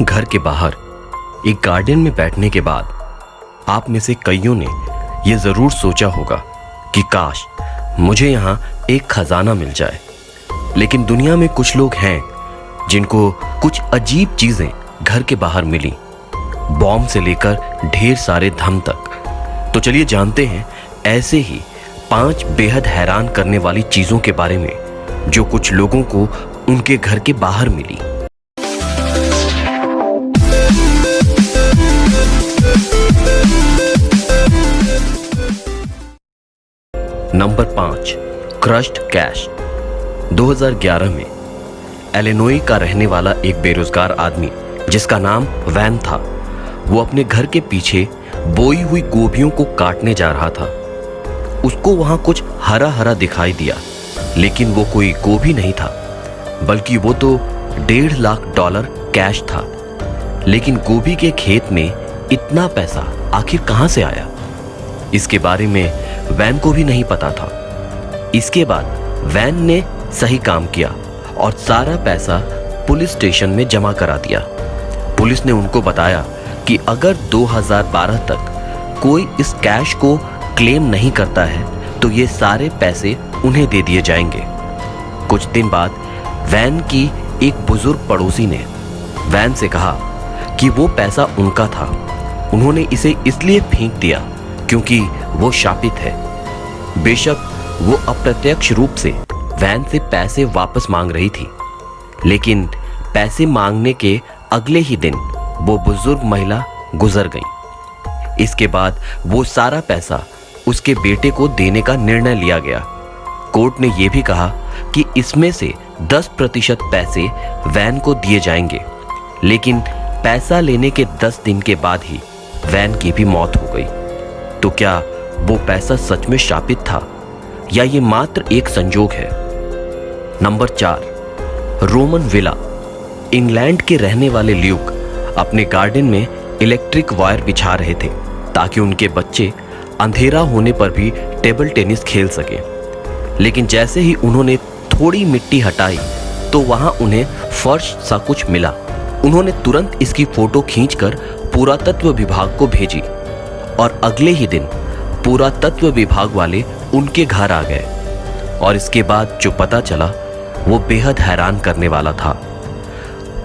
घर के बाहर एक गार्डन में बैठने के बाद आप में से कईयों ने यह जरूर सोचा होगा कि काश मुझे यहाँ एक खजाना मिल जाए। लेकिन दुनिया में कुछ लोग हैं जिनको कुछ अजीब चीजें घर के बाहर मिली, बॉम्ब से लेकर ढेर सारे धन तक। तो चलिए जानते हैं ऐसे ही 5 बेहद हैरान करने वाली चीजों के बारे में जो कुछ लोगों को उनके घर के बाहर मिली। Number 5, crushed cash. 2011 में इलिनॉय का रहने वाला एक बेरोजगार आदमी जिसका नाम वैन था, वो अपने घर के पीछे बोई हुई गोभियों को काटने जा रहा था। उसको वहां कुछ हरा हरा दिखाई दिया, लेकिन वो कोई गोभी नहीं था, बल्कि वो तो $1.5 लाख कैश था। लेकिन गोभी के खेत में इतना पैसा आखिर कहां से आया, इसके बारे में वैन को भी नहीं पता था। इसके बाद वैन ने सही काम किया और सारा पैसा पुलिस स्टेशन में जमा करा दिया। पुलिस ने उनको बताया कि अगर 2012 तक कोई इस कैश को क्लेम नहीं करता है तो ये सारे पैसे उन्हें दे दिए जाएंगे। कुछ दिन बाद वैन की एक बुजुर्ग पड़ोसी ने वैन से कहा कि वो पैसा उनका था, उन्होंने इसे इसलिए फेंक दिया क्योंकि वो शापित है। बेशक वो अप्रत्यक्ष रूप से वैन से पैसे वापस मांग रही थी, लेकिन पैसे मांगने के अगले ही दिन वो बुजुर्ग महिला गुजर गई। इसके बाद वो सारा पैसा उसके बेटे को देने का निर्णय लिया गया। कोर्ट ने यह भी कहा कि इसमें से 10% पैसे वैन को दिए जाएंगे, लेकिन पैसा लेने के 10 दिन के बाद ही वैन की भी मौत हो गई। तो क्या वो पैसा सच में शापित था या ये मात्र एक संजोग है? Number 4, Roman villa. इंग्लैंड के रहने वाले ल्यूक अपने गार्डन में इलेक्ट्रिक वायर बिछा रहे थे ताकि उनके बच्चे अंधेरा होने पर भी टेबल टेनिस खेल सके। लेकिन जैसे ही उन्होंने थोड़ी मिट्टी हटाई तो वहां उन्हें फर्श सा कुछ मिला। उन्होंने तुरंत इसकी फोटो खींचकर पुरातत्व विभाग को भेजी और अगले ही दिन पुरातत्व विभाग वाले उनके घर आ गए। और इसके बाद जो पता चला वो बेहद हैरान करने वाला था।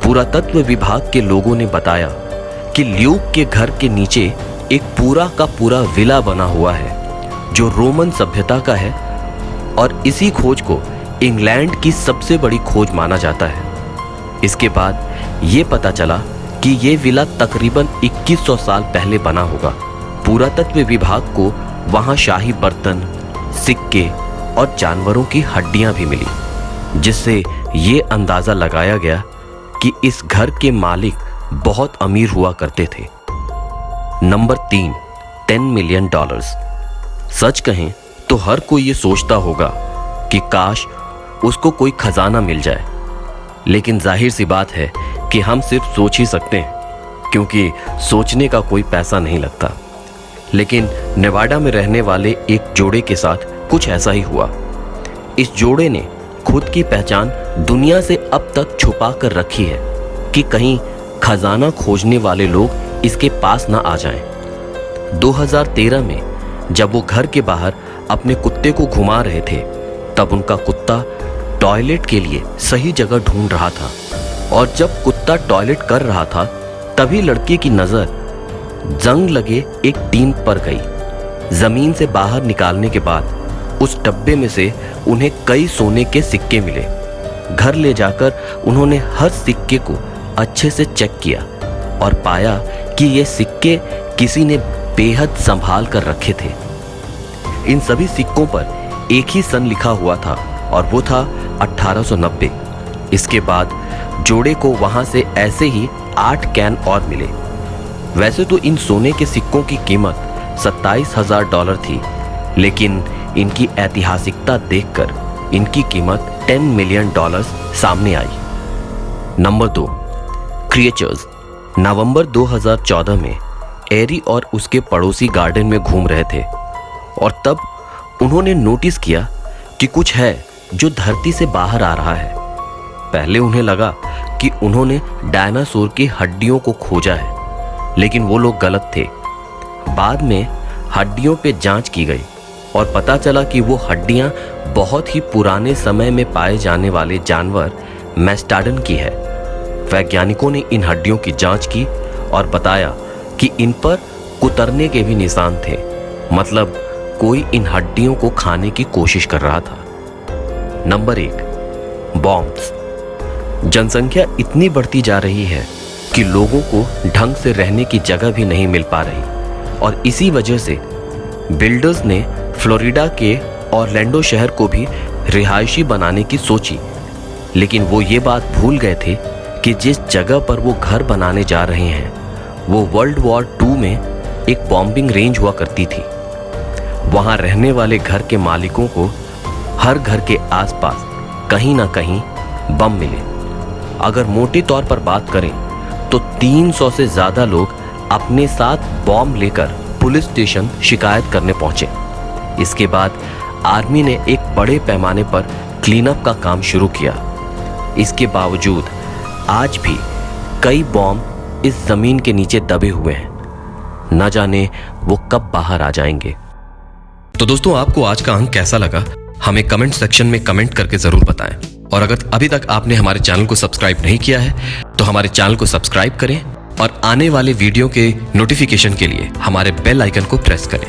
पुरातत्व विभाग के लोगों ने बताया कि ल्यूक के घर के नीचे एक पूरा का पूरा विला बना हुआ है जो रोमन सभ्यता का है, और इसी खोज को इंग्लैंड की सबसे बड़ी खोज माना जाता है। इसके बाद ये पता चला कि ये विला तकरीबन 2100 साल पहले बना होगा। पुरातत्व विभाग को वहां शाही बर्तन, सिक्के और जानवरों की हड्डियां भी मिली, जिससे ये अंदाजा लगाया गया कि इस घर के मालिक बहुत अमीर हुआ करते थे। Number 3, $10 million. सच कहें तो हर कोई ये सोचता होगा कि काश उसको कोई खजाना मिल जाए, लेकिन जाहिर सी बात है कि हम सिर्फ सोच ही सकते हैं, क्योंकि सोचने का कोई पैसा नहीं लगता। लेकिन नेवाडा में रहने वाले एक जोड़े के साथ कुछ ऐसा ही हुआ। इस जोड़े ने खुद की पहचान दुनिया से अब तक छुपा कर रखी है कि कहीं खजाना खोजने वाले लोग इसके पास ना आ जाएं। 2013 में जब वो घर के बाहर अपने कुत्ते को घुमा रहे थे, तब उनका कुत्ता टॉयलेट के लिए सही जगह ढूंढ रहा था, और जब कुत्ता टॉयलेट कर रहा था तभी लड़के की नजर जंग लगे एक टीन पर गई। जमीन से बाहर निकालने के बाद उस डब्बे में से उन्हें कई सोने के सिक्के मिले। घर ले जाकर उन्होंने हर सिक्के को अच्छे से चेक किया और पाया कि ये सिक्के किसी ने बेहद संभाल कर रखे थे। इन सभी सिक्कों पर एक ही सन लिखा हुआ था और वो था 1890। इसके बाद जोड़े को वहां से ऐसे ही 8 कैन और मिले। वैसे तो इन सोने के सिक्कों की कीमत $27,000 थी, लेकिन इनकी ऐतिहासिकता देखकर इनकी कीमत $10 मिलियन सामने आई। Number 2, creatures. नवंबर 2014 में एरी और उसके पड़ोसी गार्डन में घूम रहे थे और तब उन्होंने नोटिस किया कि कुछ है जो धरती से बाहर आ रहा है। पहले उन्हें लगा कि उन्होंने डायनासोर की हड्डियों को खोजा है, लेकिन वो लोग गलत थे। बाद में हड्डियों पे जांच की गई और पता चला कि वो हड्डियां बहुत ही पुराने समय में पाए जाने वाले जानवर मैस्टाडन की है। वैज्ञानिकों ने इन हड्डियों की जांच की और बताया कि इन पर कुतरने के भी निशान थे, मतलब कोई इन हड्डियों को खाने की कोशिश कर रहा था। Number 1, bombs. जनसंख्या इतनी बढ़ती जा रही है कि लोगों को ढंग से रहने की जगह भी नहीं मिल पा रही, और इसी वजह से बिल्डर्स ने फ्लोरिडा के ऑरलैंडो शहर को भी रिहायशी बनाने की सोची। लेकिन वो ये बात भूल गए थे कि जिस जगह पर वो घर बनाने जा रहे हैं वो वर्ल्ड वॉर 2 में एक बॉम्बिंग रेंज हुआ करती थी। वहाँ रहने वाले घर के मालिकों को हर घर के आसपास कहीं ना कहीं बम मिले। अगर मोटे तौर पर बात करें तो 300 से ज़्यादा लोग अपने साथ बॉम्ब लेकर पुलिस स्टेशन शिकायत करने पहुंचे। इसके बाद आर्मी ने एक बड़े पैमाने पर क्लीनअप का काम शुरू किया। इसके बावजूद आज भी कई बॉम्ब इस जमीन के नीचे दबे हुए हैं, न जाने वो कब बाहर आ जाएंगे। तो दोस्तों, आपको आज का अंक कैसा लगा हमें कमेंट सेक्शन में कमेंट करके जरूर बताएं। और अगर अभी तक आपने हमारे चैनल को सब्सक्राइब नहीं किया है तो हमारे चैनल को सब्सक्राइब करें और आने वाले वीडियो के नोटिफिकेशन के लिए हमारे बेल आइकन को प्रेस करें।